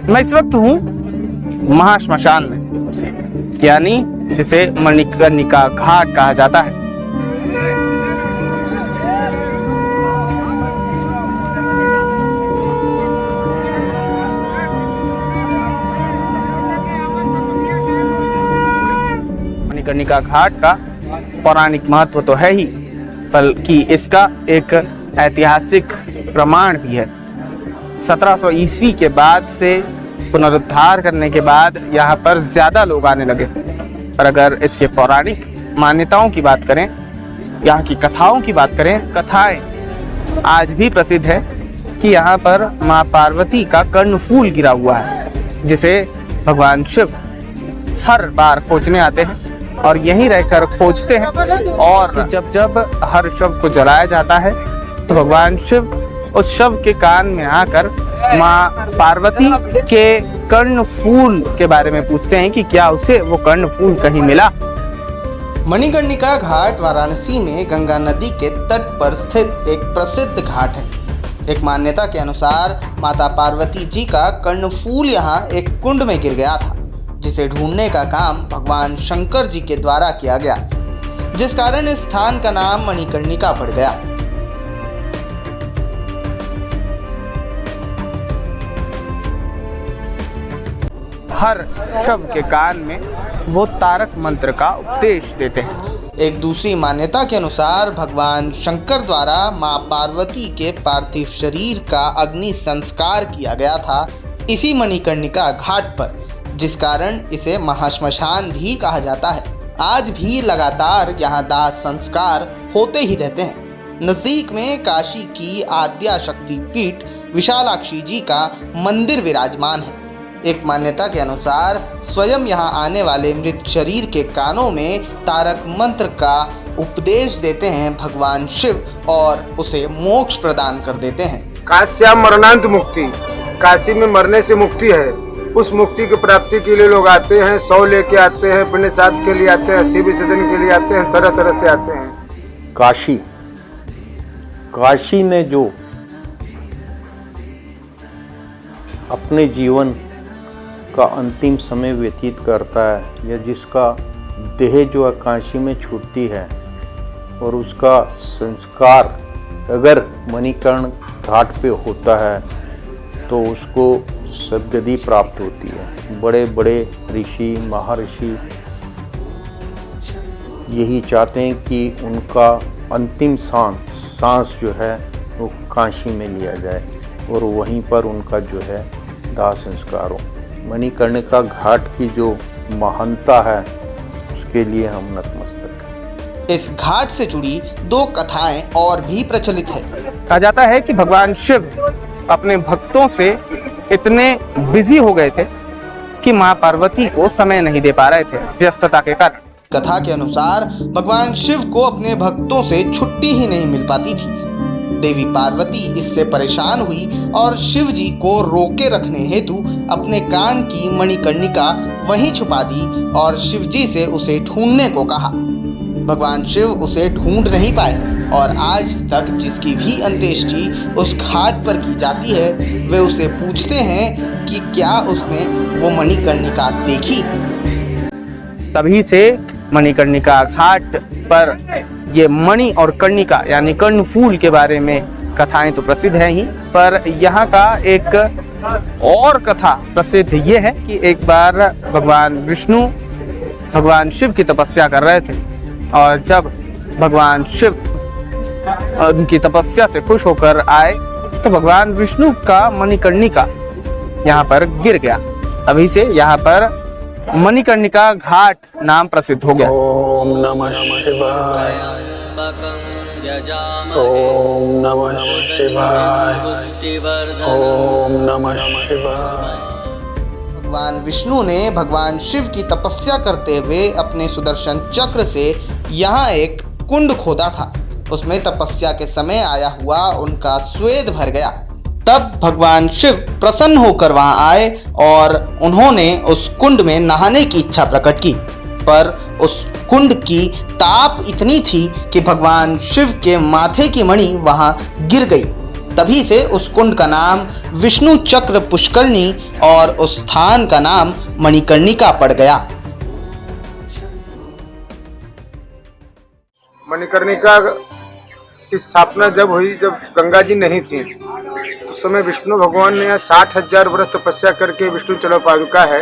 मैं इस वक्त हूँ महाश्मशान में, यानी जिसे मणिकर्णिका घाट कहा जाता है। मणिकर्णिका घाट का पौराणिक महत्व तो है ही, बल्कि इसका एक ऐतिहासिक प्रमाण भी है। 1700 ईस्वी के बाद से पुनरुद्धार करने के बाद यहाँ पर ज़्यादा लोग आने लगे। पर अगर इसके पौराणिक मान्यताओं की बात करें, यहाँ की कथाओं की बात करें, कथाएं आज भी प्रसिद्ध है कि यहाँ पर माँ पार्वती का कर्णफूल गिरा हुआ है, जिसे भगवान शिव हर बार खोजने आते हैं और यहीं रहकर खोजते हैं। और जब जब हर शव को जलाया जाता है तो भगवान शिव उस शव के कान में आकर माँ पार्वती के कर्णफूल के बारे में पूछते हैं कि क्या उसे वो कर्णफूल कहीं मिला। मणिकर्णिका घाट वाराणसी में गंगा नदी के तट पर स्थित एक प्रसिद्ध घाट है। एक मान्यता के अनुसार माता पार्वती जी का कर्णफूल यहाँ एक कुंड में गिर गया था, जिसे ढूंढने का काम भगवान शंकर जी के द्वारा किया गया, जिस कारण इस स्थान का नाम मणिकर्णिका पड़ गया। हर शव के कान में वो तारक मंत्र का उपदेश देते हैं। एक दूसरी मान्यता के अनुसार भगवान शंकर द्वारा मां पार्वती के पार्थिव शरीर का अग्नि संस्कार किया गया था इसी मणिकर्णिका घाट पर, जिस कारण इसे महाश्मशान भी कहा जाता है। आज भी लगातार यहाँ दाह संस्कार होते ही रहते हैं। नज़दीक में काशी की आद्या शक्ति पीठ विशालाक्षी जी का मंदिर विराजमान है। एक मान्यता के अनुसार स्वयं यहाँ आने वाले मृत शरीर के कानों में तारक मंत्र का उपदेश देते हैं भगवान शिव और उसे मोक्ष प्रदान कर देते हैं। काश्याम मरणांत मुक्ति, काशी में मरने से मुक्ति है। उस मुक्ति की प्राप्ति के लिए लोग आते हैं, 100 लेके आते हैं, पुण्य साध के लिए आते हैं, 80 विसर्जन के लिए आते हैं, तरह तरह से आते हैं। काशी में जो अपने जीवन का अंतिम समय व्यतीत करता है, या जिसका देह जो है काशी में छूटती है और उसका संस्कार अगर मणिकर्ण घाट पे होता है तो उसको सद्गति प्राप्त होती है। बड़े बड़े ऋषि महर्षि यही चाहते हैं कि उनका अंतिम सांस जो है वो काशी में लिया जाए और वहीं पर उनका जो है दाह संस्कार हो। मणिकर्णिका घाट की जो महानता है उसके लिए हम नतमस्तक हैं। इस घाट से जुड़ी 2 कथाएं और भी प्रचलित है। कहा जाता है कि भगवान शिव अपने भक्तों से इतने बिजी हो गए थे कि माँ पार्वती को समय नहीं दे पा रहे थे व्यस्तता के कारण। कथा के अनुसार भगवान शिव को अपने भक्तों से छुट्टी ही नहीं मिल पाती थी। देवी पार्वती इससे परेशान हुई और शिव जी को रोके रखने हेतु अपने कान की मणिकर्णिका वहीं छुपा दी और शिव जी से उसे ढूंढने को कहा। भगवान शिव उसे ढूंढ नहीं पाए और आज तक जिसकी भी अंत्येष्टि उस घाट पर की जाती है वे उसे पूछते हैं कि क्या उसने वो मणिकर्णिका देखी। तभी से मणिकर्णिका घाट पर ये मणि और कर्णिका यानी कर्णफूल के बारे में कथाएं तो प्रसिद्ध हैं ही, पर यहाँ का एक और कथा प्रसिद्ध ये है कि एक बार भगवान विष्णु भगवान शिव की तपस्या कर रहे थे और जब भगवान शिव उनकी तपस्या से खुश होकर आए तो भगवान विष्णु का मणिकर्णिका यहाँ पर गिर गया। अभी से यहाँ पर मणिकर्णिका घाट नाम प्रसिद्ध हो गया। ओम नमः शिवाय, ओम नमः शिवाय, ओम नमः शिवाय। भगवान विष्णु ने भगवान शिव की तपस्या करते हुए अपने सुदर्शन चक्र से यहाँ एक कुंड खोदा था। उसमें तपस्या के समय आया हुआ उनका स्वेद भर गया। तब भगवान शिव प्रसन्न होकर वहां आए और उन्होंने उस कुंड में नहाने की इच्छा प्रकट की, पर उस कुंड की ताप इतनी थी कि भगवान शिव के माथे की मणि वहां गिर गई। तभी से उस कुंड का नाम विष्णु चक्र पुष्करणी और उस स्थान का नाम मणिकर्णिका पड़ गया। मणिकर्णिका की स्थापना जब हुई, जब गंगा जी नहीं थी, उस समय विष्णु भगवान ने 60,000 वर्ष तपस्या करके विष्णु चलो पादुका है,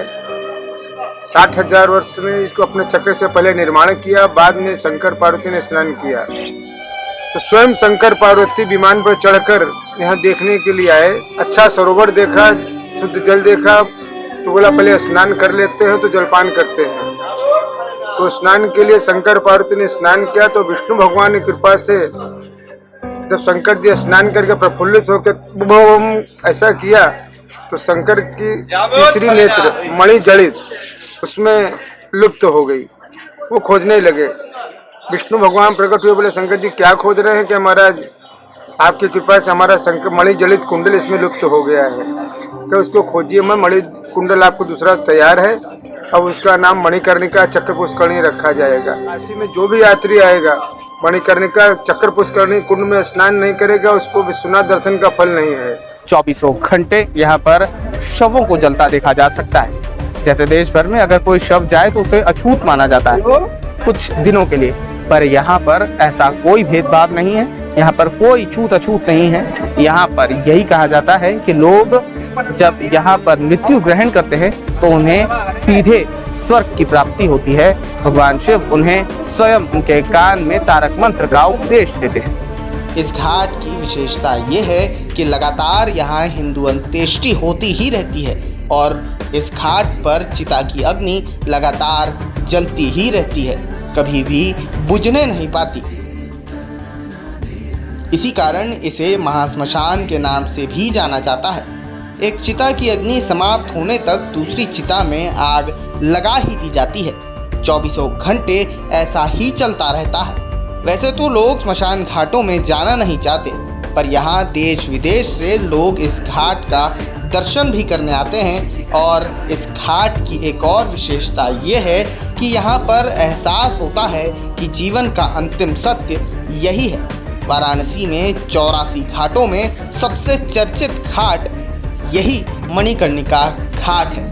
60,000 वर्ष में इसको अपने चक्र से पहले निर्माण किया। बाद में शंकर पार्वती ने स्नान किया, तो स्वयं शंकर पार्वती विमान पर चढ़कर यहाँ देखने के लिए आए। अच्छा सरोवर देखा, शुद्ध जल देखा, तो बोला पहले स्नान कर लेते हैं तो जलपान करते हैं। तो स्नान के लिए शंकर पार्वती ने स्नान किया, तो विष्णु भगवान की कृपा से जब शंकर जी स्नान करके प्रफुल्लित होकर ऐसा किया, तो शंकर की तीसरी नेत्र मणि जड़ित उसमें लुप्त हो गई। वो खोजने लगे, विष्णु भगवान प्रकट हुए, बोले शंकर जी क्या खोज रहे हैं? कि महाराज आपकी कृपा से हमारा शंकर मणि जड़ित कुंडल इसमें लुप्त हो गया है, तो उसको खोजिए। मैं मणि कुंडल आपको दूसरा तैयार है, अब उसका नाम मणिकर्णिका चक्र पुष्करणी रखा जाएगा। काशी में जो भी यात्री आएगा मणिकर्णिका चक्र पुष्करणी कुंड में स्नान नहीं करेगा, उसको विश्वनाथ दर्शन का फल नहीं है। 24 घंटे यहाँ पर शवों को जलता देखा जा सकता है। जैसे देश भर में अगर कोई शव जाए तो उसे अछूत माना जाता है कुछ दिनों के लिए, पर यहाँ पर ऐसा कोई भेदभाव नहीं है, यहाँ पर कोई छूत अछूत नहीं है। यहाँ पर यही कहा जाता है कि लोग जब यहाँ पर मृत्यु ग्रहण करते हैं तो उन्हें सीधे स्वर्ग की प्राप्ति होती है। भगवान शिव उन्हें स्वयं उनके कान में तारक मंत्र का उपदेश देते हैं। इस घाट की विशेषता ये है कि लगातार यहाँ हिंदू अंत्येष्टि होती ही रहती है और इस घाट पर चिता की अग्नि लगातार जलती ही रहती है, कभी भी बुझने नहीं पाती। इसी कारण इसे महाश्मशान के नाम से भी जाना जाता है। एक चिता की अग्नि समाप्त होने तक दूसरी चिता में आग लगा ही दी जाती है। 24 घंटे ऐसा ही चलता रहता है। वैसे तो लोग स्मशान घाटों में जाना नहीं चाहते, पर यहाँ देश विदेश से लोग इस घाट का दर्शन भी करने आते हैं। और इस घाट की एक और विशेषता ये है कि यहाँ पर एहसास होता है कि जीवन का अंतिम सत्य यही है। वाराणसी में 84 घाटों में सबसे चर्चित घाट यही मणिकर्णिका घाट है।